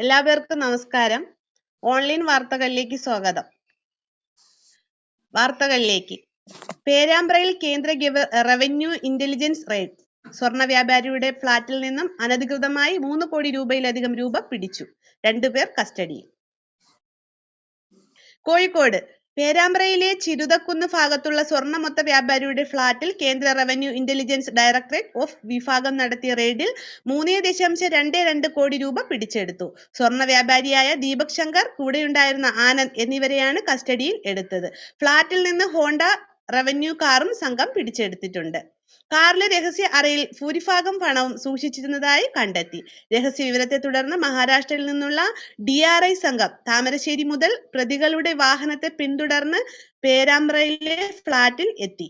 എല്ലാവർക്കും നമസ്കാരം. ഓൺലൈൻ വാർത്തകളിലേക്ക് സ്വാഗതം. പേരാമ്പ്രയിൽ കേന്ദ്ര റവന്യൂ ഇന്റലിജൻസ് റെയ്ഡ്. സ്വർണ്ണ വ്യാപാരിയുടെ ഫ്ളാറ്റിൽ നിന്നും അനധികൃതമായി 3 കോടി രൂപയിലധികം രൂപ പിടിച്ചു. 2 പേർ കസ്റ്റഡിയിൽ. കോഴിക്കോട് പേരാമ്പ്രയിലെ ചിരുതക്കുന്ന് ഭാഗത്തുള്ള സ്വർണ്ണ മൊത്ത വ്യാപാരിയുടെ ഫ്ളാറ്റിൽ കേന്ദ്ര റവന്യൂ ഇന്റലിജൻസ് ഡയറക്ടറേറ്റ് ഓഫ് വിഭാഗം നടത്തിയ റെയ്ഡിൽ 3.22 കോടി രൂപ പിടിച്ചെടുത്തു. സ്വർണ്ണ വ്യാപാരിയായ ദീപക് ശങ്കർ, കൂടെയുണ്ടായിരുന്ന ആനന്ദ് എന്നിവരെയാണ് കസ്റ്റഡിയിൽ എടുത്തത്. ഫ്ളാറ്റിൽ നിന്ന് ഹോണ്ട റവന്യൂ കാറും സംഘം പിടിച്ചെടുത്തിട്ടുണ്ട്. കാറിലെ രഹസ്യ അറയിൽ ഭൂരിഭാഗം പണവും സൂക്ഷിച്ചിരുന്നതായി കണ്ടെത്തി. രഹസ്യ വിവരത്തെ തുടർന്ന് മഹാരാഷ്ട്രയിൽ നിന്നുള്ള DRI സംഘം താമരശ്ശേരി മുതൽ പ്രതികളുടെ വാഹനത്തെ പിന്തുടർന്ന് പേരാമ്പ്രയിലെ ഫ്ളാറ്റിൽ എത്തി.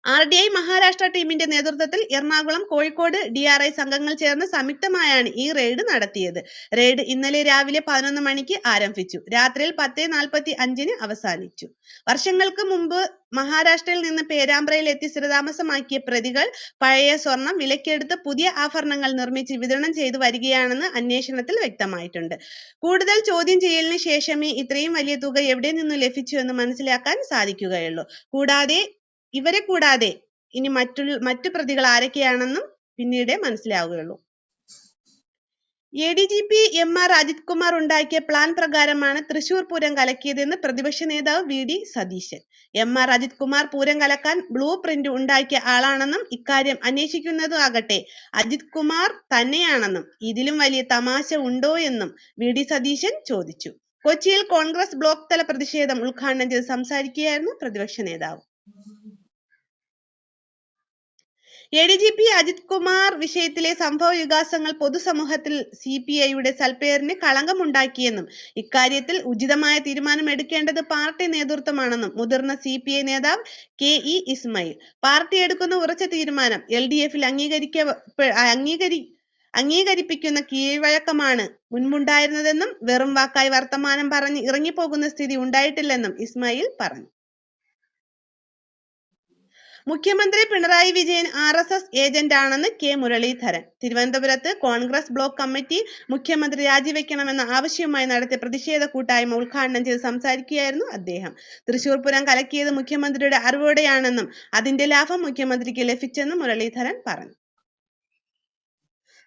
RDI മഹാരാഷ്ട്ര ടീമിന്റെ നേതൃത്വത്തിൽ എറണാകുളം, കോഴിക്കോട് DRI സംഘങ്ങൾ ചേർന്ന് സംയുക്തമായാണ് ഈ റെയ്ഡ് നടത്തിയത്. റെയ്ഡ് ഇന്നലെ രാവിലെ 11 മണിക്ക് ആരംഭിച്ചു. രാത്രിയിൽ 10:45-ന് അവസാനിച്ചു. വർഷങ്ങൾക്ക് മുമ്പ് മഹാരാഷ്ട്രയിൽ നിന്ന് പേരാമ്പ്രയിൽ എത്തി സ്ഥിരതാമസമാക്കിയ പ്രതികൾ പഴയ സ്വർണം വിലക്കെടുത്ത് പുതിയ ആഭരണങ്ങൾ നിർമ്മിച്ച് വിതരണം ചെയ്തു വരികയാണെന്ന് അന്വേഷണത്തിൽ വ്യക്തമായിട്ടുണ്ട്. കൂടുതൽ ചോദ്യം ചെയ്യലിന് ശേഷമേ ഇത്രയും വലിയ തുക എവിടെ നിന്നു ലഭിച്ചു എന്ന് മനസ്സിലാക്കാൻ സാധിക്കുകയുള്ളൂ. ഇവരെ കൂടാതെ ഇനി മറ്റു പ്രതികൾ ആരൊക്കെയാണെന്നും പിന്നീട് മനസ്സിലാവുകയുള്ളൂ. ADGP MR അജിത് കുമാർ ഉണ്ടാക്കിയ പ്ലാൻ പ്രകാരമാണ് തൃശൂർ പൂരം കലക്കിയതെന്ന് പ്രതിപക്ഷ നേതാവ് VD സതീശൻ. MR അജിത് കുമാർ പൂരം കലക്കാൻ ബ്ലൂ പ്രിന്റ് ഉണ്ടാക്കിയ ആളാണെന്നും ഇക്കാര്യം അന്വേഷിക്കുന്നതാകട്ടെ അജിത് കുമാർ തന്നെയാണെന്നും ഇതിലും വലിയ തമാശ ഉണ്ടോ എന്നും VD സതീശൻ ചോദിച്ചു. കൊച്ചിയിൽ കോൺഗ്രസ് ബ്ലോക്ക് തല പ്രതിഷേധം ഉദ്ഘാടനം ചെയ്ത് സംസാരിക്കുകയായിരുന്നു പ്രതിപക്ഷ നേതാവ്. ADGP അജിത് കുമാർ വിഷയത്തിലെ സംഭവ വികാസങ്ങൾ പൊതുസമൂഹത്തിൽ CPI-യുടെ സൽപ്പേരിന് കളങ്കമുണ്ടാക്കിയെന്നും ഇക്കാര്യത്തിൽ ഉചിതമായ തീരുമാനം എടുക്കേണ്ടത് പാർട്ടി നേതൃത്വമാണെന്നും മുതിർന്ന CPI നേതാവ് KE ഇസ്മായിൽ. പാർട്ടി എടുക്കുന്ന ഉറച്ച തീരുമാനം LDF-ൽ അംഗീകരിപ്പിക്കുന്ന കീഴ്വഴക്കമാണ് മുൻപുണ്ടായിരുന്നതെന്നും വെറും വാക്കായി വർത്തമാനം പറഞ്ഞ് ഇറങ്ങിപ്പോകുന്ന സ്ഥിതി ഉണ്ടായിട്ടില്ലെന്നും ഇസ്മായിൽ പറഞ്ഞു. മുഖ്യമന്ത്രി പിണറായി വിജയൻ RSS ഏജന്റാണെന്ന് K മുരളീധരൻ. തിരുവനന്തപുരത്ത് കോൺഗ്രസ് ബ്ലോക്ക് കമ്മിറ്റി മുഖ്യമന്ത്രി രാജിവെക്കണമെന്ന ആവശ്യവുമായി നടത്തിയ പ്രതിഷേധ കൂട്ടായ്മ ഉദ്ഘാടനം ചെയ്ത് സംസാരിക്കുകയായിരുന്നു അദ്ദേഹം. തൃശൂർ പൂരം കലക്കിയത് മുഖ്യമന്ത്രിയുടെ അറിവോടെയാണെന്നും അതിന്റെ ലാഭം മുഖ്യമന്ത്രിക്ക് ലഭിച്ചെന്നും മുരളീധരൻ പറഞ്ഞു.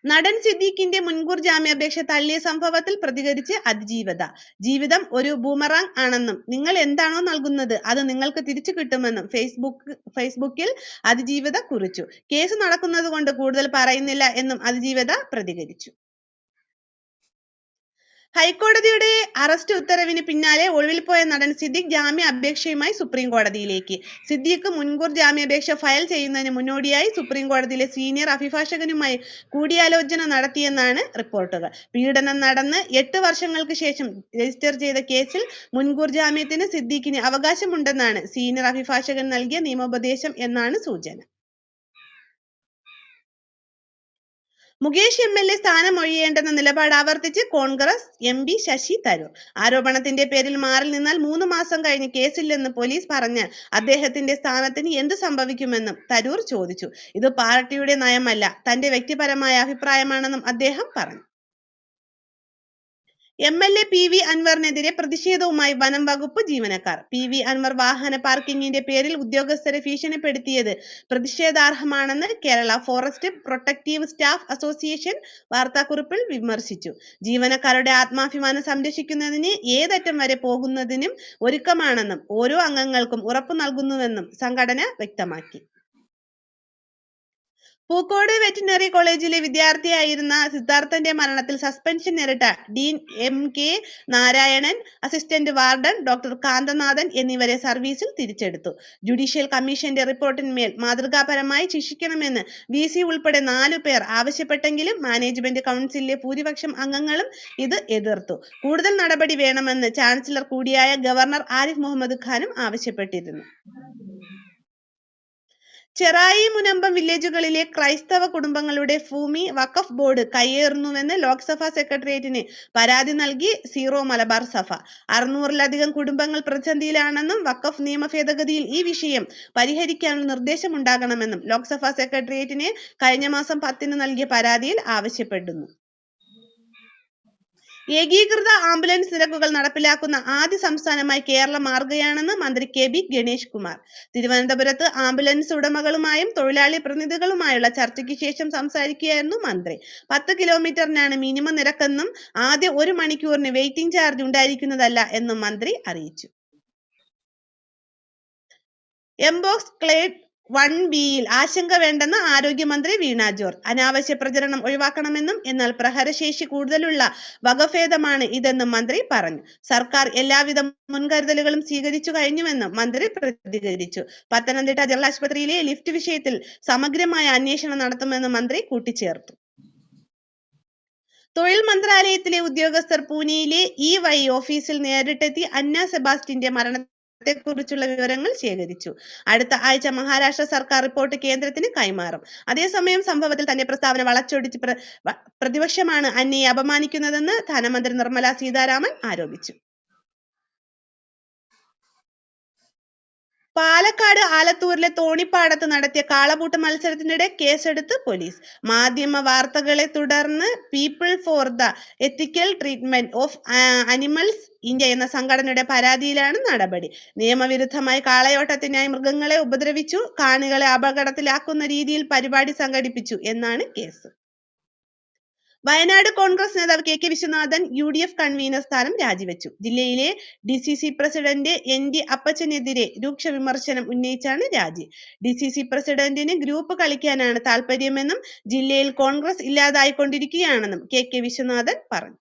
നടൻ സിദ്ദീഖിന്റെ മുൻകൂർ ജാമ്യാപേക്ഷ തള്ളിയ സംഭവത്തിൽ പ്രതികരിച്ച് അതിജീവത. ജീവിതം ഒരു ബൂമറാങ് ആണെന്നും നിങ്ങൾ എന്താണോ നൽകുന്നത് അത് നിങ്ങൾക്ക് തിരിച്ചു കിട്ടുമെന്നും ഫേസ്ബുക്കിൽ അതിജീവത കുറിച്ചു. കേസ് നടക്കുന്നതുകൊണ്ട് കൂടുതൽ പറയുന്നില്ല എന്നും അതിജീവത പ്രതികരിച്ചു. ഹൈക്കോടതിയുടെ അറസ്റ്റ് ഉത്തരവിന് പിന്നാലെ ഒളിവിൽ പോയ നടൻ സിദ്ദീഖ് ജാമ്യ അപേക്ഷയുമായി സുപ്രീം കോടതിയിലേക്ക്. സിദ്ദീഖ് മുൻകൂർ ജാമ്യാപേക്ഷ ഫയൽ ചെയ്യുന്നതിന് മുന്നോടിയായി സുപ്രീം കോടതിയിലെ സീനിയർ അഭിഭാഷകനുമായി കൂടിയാലോചന നടത്തിയെന്നാണ് റിപ്പോർട്ടുകൾ. പീഡനം നടന്ന് 8 വർഷങ്ങൾക്ക് ശേഷം രജിസ്റ്റർ ചെയ്ത കേസിൽ മുൻകൂർ ജാമ്യത്തിന് സിദ്ദീഖിന് അവകാശമുണ്ടെന്നാണ് സീനിയർ അഭിഭാഷകൻ നൽകിയ നിയമോപദേശം എന്നാണ് സൂചന. മുകേഷ് MLA സ്ഥാനം ഒഴിയേണ്ടെന്ന നിലപാട് ആവർത്തിച്ച് കോൺഗ്രസ് MP ശശി തരൂർ. ആരോപണത്തിന്റെ പേരിൽ മാറി നിന്നാൽ 3 മാസം കഴിഞ്ഞ് കേസില്ലെന്ന് പോലീസ് പറഞ്ഞാൽ അദ്ദേഹത്തിന്റെ സ്ഥാനത്തിന് എന്ത് സംഭവിക്കുമെന്നും തരൂർ ചോദിച്ചു. ഇത് പാർട്ടിയുടെ നയമല്ല, തന്റെ വ്യക്തിപരമായ അഭിപ്രായമാണെന്നും അദ്ദേഹം പറഞ്ഞു. MLA PV അൻവറിനെതിരെ പ്രതിഷേധവുമായി വനം വകുപ്പ് ജീവനക്കാർ. PV അൻവർ വാഹന പാർക്കിങ്ങിന്റെ പേരിൽ ഉദ്യോഗസ്ഥരെ ഭീഷണിപ്പെടുത്തിയത് പ്രതിഷേധാർഹമാണെന്ന് Kerala forest protective staff association വാർത്താക്കുറിപ്പിൽ വിമർശിച്ചു. ജീവനക്കാരുടെ ആത്മാഭിമാനം സംരക്ഷിക്കുന്നതിന് ഏതറ്റം വരെ പോകുന്നതിനും ഒരുക്കമാണെന്നും ഓരോ അംഗങ്ങൾക്കും ഉറപ്പു നൽകുന്നുവെന്നും സംഘടന വ്യക്തമാക്കി. പൂക്കോട് വെറ്റിനറി കോളേജിലെ വിദ്യാർത്ഥിയായിരുന്ന സിദ്ധാർത്ഥന്റെ മരണത്തിൽ സസ്പെൻഷൻ നേരിട്ട Dean MK Narayanan, assistant warden doctor Kanthanathan എന്നിവരെ സർവീസിൽ തിരിച്ചെടുത്തു. ജുഡീഷ്യൽ കമ്മീഷന്റെ റിപ്പോർട്ടിന്മേൽ മാതൃകാപരമായി ശിക്ഷിക്കണമെന്ന് VC ഉൾപ്പെടെ 4 പേർ ആവശ്യപ്പെട്ടെങ്കിലും മാനേജ്മെന്റ് കൗൺസിലിലെ ഭൂരിപക്ഷം അംഗങ്ങളും ഇത് എതിർത്തു. കൂടുതൽ നടപടി വേണമെന്ന് ചാൻസലർ കൂടിയായ ഗവർണർ ആരിഫ് മുഹമ്മദ് ഖാനും ആവശ്യപ്പെട്ടിരുന്നു. ചെറായി, മുനമ്പം വില്ലേജുകളിലെ ക്രൈസ്തവ കുടുംബങ്ങളുടെ ഭൂമി വഖഫ് ബോർഡ് കയ്യേറുന്നുവെന്ന് ലോക്സഭാ സെക്രട്ടേറിയറ്റിന് പരാതി നൽകി സീറോ മലബാർ സഭ. 600-ലധികം കുടുംബങ്ങൾ പ്രതിസന്ധിയിലാണെന്നും വഖഫ് നിയമ ഭേദഗതിയിൽ ഈ വിഷയം പരിഹരിക്കാനുള്ള നിർദ്ദേശമുണ്ടാകണമെന്നും ലോക്സഭാ സെക്രട്ടേറിയറ്റിന് കഴിഞ്ഞ മാസം 10-ന് നൽകിയ പരാതിയിൽ ആവശ്യപ്പെടുന്നു. ഏകീകൃത ആംബുലൻസ് നിരക്കുകൾ നടപ്പിലാക്കുന്ന ആദ്യ സംസ്ഥാനമായി കേരളം മാറുകയാണെന്ന് മന്ത്രി KB ഗണേഷ് കുമാർ. തിരുവനന്തപുരത്ത് ആംബുലൻസ് ഉടമകളുമായും തൊഴിലാളി പ്രതിനിധികളുമായുള്ള ചർച്ചയ്ക്ക് ശേഷം സംസാരിക്കുകയായിരുന്നു മന്ത്രി. 10 കിലോമീറ്ററിനാണ് മിനിമം നിരക്കെന്നും ആദ്യ 1 മണിക്കൂറിന് വെയിറ്റിംഗ് ചാർജ് ഉണ്ടായിരിക്കുന്നതല്ല എന്നും മന്ത്രി അറിയിച്ചു. എംപോക്സ് ക്ലേഡ് 1Bയിൽ ആശങ്ക വേണ്ടെന്ന് ആരോഗ്യമന്ത്രി വീണ ജോർജ്. അനാവശ്യ പ്രചരണം ഒഴിവാക്കണമെന്നും എന്നാൽ പ്രഹരശേഷി കൂടുതലുള്ള വകഭേദമാണ് ഇതെന്നും മന്ത്രി പറഞ്ഞു. സർക്കാർ എല്ലാവിധ മുൻകരുതലുകളും സ്വീകരിച്ചു കഴിഞ്ഞുവെന്നും മന്ത്രി പ്രതികരിച്ചു. പത്തനംതിട്ട ജനറൽ ആശുപത്രിയിലെ ലിഫ്റ്റ് വിഷയത്തിൽ സമഗ്രമായ അന്വേഷണം നടത്തുമെന്നും മന്ത്രി കൂട്ടിച്ചേർത്തു. തൊഴിൽ മന്ത്രാലയത്തിലെ ഉദ്യോഗസ്ഥർ പൂനെയിലെ EY ഓഫീസിൽ നേരിട്ടെത്തി അന്ന സെബാസ്റ്റ്യന്റെ മരണത്തെക്കുറിച്ചുള്ള വിവരങ്ങൾ ശേഖരിച്ചു. അടുത്ത ആഴ്ച മഹാരാഷ്ട്ര സർക്കാർ റിപ്പോർട്ട് കേന്ദ്രത്തിന് കൈമാറും. അതേസമയം സംഭവത്തിൽ തന്റെ പ്രസ്താവന വളച്ചൊടിച്ച് പ്രതിപക്ഷമാണ് അന്നയെ അപമാനിക്കുന്നതെന്ന് ധനമന്ത്രി നിർമ്മല സീതാരാമൻ ആരോപിച്ചു. പാലക്കാട് ആലത്തൂരിലെ തോണിപ്പാടത്ത് നടത്തിയ കാളപൂട്ട് മത്സരത്തിനിടെ കേസെടുത്ത് പോലീസ്. മാധ്യമ വാർത്തകളെ തുടർന്ന് people for the ethical treatment of animals India എന്ന സംഘടനയുടെ പരാതിയിലാണ് നടപടി. നിയമവിരുദ്ധമായി കാളയോട്ടത്തിനായി മൃഗങ്ങളെ ഉപദ്രവിച്ചു, കാണികളെ അപകടത്തിലാക്കുന്ന രീതിയിൽ പരിപാടി സംഘടിപ്പിച്ചു എന്നാണ് കേസ്. വയനാട് കോൺഗ്രസ് നേതാവ് KK വിശ്വനാഥൻ UDF കൺവീനർ സ്ഥാനം രാജിവെച്ചു. ജില്ലയിലെ DCC പ്രസിഡന്റ് ND അപ്പച്ചനെതിരെ രൂക്ഷ വിമർശനം ഉന്നയിച്ചാണ് രാജി. DCC പ്രസിഡന്റിന് ഗ്രൂപ്പ് കളിക്കാനാണ് താൽപര്യമെന്നും ജില്ലയിൽ കോൺഗ്രസ് ഇല്ലാതായിക്കൊണ്ടിരിക്കുകയാണെന്നും KK വിശ്വനാഥൻ പറഞ്ഞു.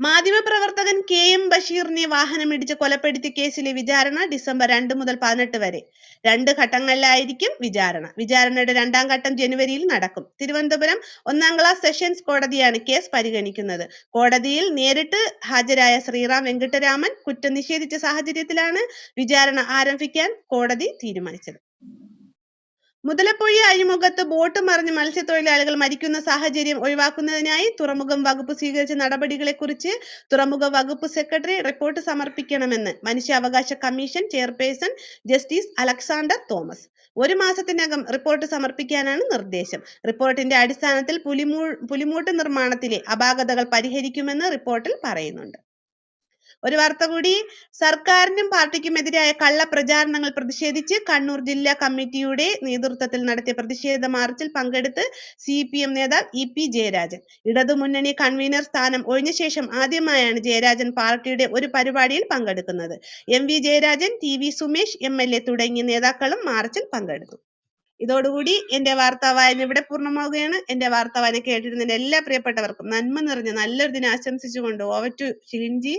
മാധ്യമപ്രവർത്തകൻ KM ബഷീറിനെ വാഹനമിടിച്ച് കൊലപ്പെടുത്തിയ കേസിലെ വിചാരണ ഡിസംബർ 2 മുതൽ 18 വരെ 2 ഘട്ടങ്ങളിലായിരിക്കും വിചാരണ. വിചാരണയുടെ 2ാം ഘട്ടം ജനുവരിയിൽ നടക്കും. തിരുവനന്തപുരം 1ാം ക്ലാസ് സെഷൻസ് കോടതിയാണ് കേസ് പരിഗണിക്കുന്നത്. കോടതിയിൽ നേരിട്ട് ഹാജരായ ശ്രീറാം വെങ്കിട്ടരാമൻ കുറ്റം നിഷേധിച്ച സാഹചര്യത്തിലാണ് വിചാരണ ആരംഭിക്കാൻ കോടതി തീരുമാനിച്ചത്. മുതലപ്പൊഴി അഴിമുഖത്ത് ബോട്ട് മറിഞ്ഞ് മത്സ്യത്തൊഴിലാളികൾ മരിക്കുന്ന സാഹചര്യം ഒഴിവാക്കുന്നതിനായി തുറമുഖം വകുപ്പ് സ്വീകരിച്ച നടപടികളെക്കുറിച്ച് തുറമുഖ വകുപ്പ് സെക്രട്ടറി റിപ്പോർട്ട് സമർപ്പിക്കണമെന്ന് മനുഷ്യാവകാശ commission chairperson justice Alexander Thomas. 1 മാസത്തിനകം റിപ്പോർട്ട് സമർപ്പിക്കാനാണ് നിർദ്ദേശം. റിപ്പോർട്ടിന്റെ അടിസ്ഥാനത്തിൽ പുലിമൂട്ട് നിർമ്മാണത്തിലെ അപാകതകൾ പരിഹരിക്കുമെന്ന് റിപ്പോർട്ടിൽ പറയുന്നുണ്ട്. ഒരു വാർത്ത കൂടി. സർക്കാരിനും പാർട്ടിക്കുമെതിരായ കള്ളപ്രചാരണങ്ങൾ പ്രതിഷേധിച്ച് കണ്ണൂർ ജില്ലാ കമ്മിറ്റിയുടെ നേതൃത്വത്തിൽ നടത്തിയ പ്രതിഷേധ മാർച്ചിൽ പങ്കെടുത്ത് CPM നേതാവ് EP ജയരാജൻ. ഇടതുമുന്നണി കൺവീനർ സ്ഥാനം ഒഴിഞ്ഞ ശേഷം ആദ്യമായാണ് ജയരാജൻ പാർട്ടിയുടെ ഒരു പരിപാടിയിൽ പങ്കെടുക്കുന്നത്. MV Jayarajan, TV Sumesh MLA തുടങ്ങിയ നേതാക്കളും മാർച്ചിൽ പങ്കെടുത്തു. ഇതോടുകൂടി എന്റെ വാർത്താവായന ഇവിടെ പൂർണ്ണമാവുകയാണ്. എന്റെ വാർത്താവായന കേട്ടിരുന്ന എല്ലാ പ്രിയപ്പെട്ടവർക്കും നന്മ നിറഞ്ഞ നല്ലൊരു ദിനം ആശംസിച്ചുകൊണ്ട് ഓവർ ടു ഷിലിൻജി.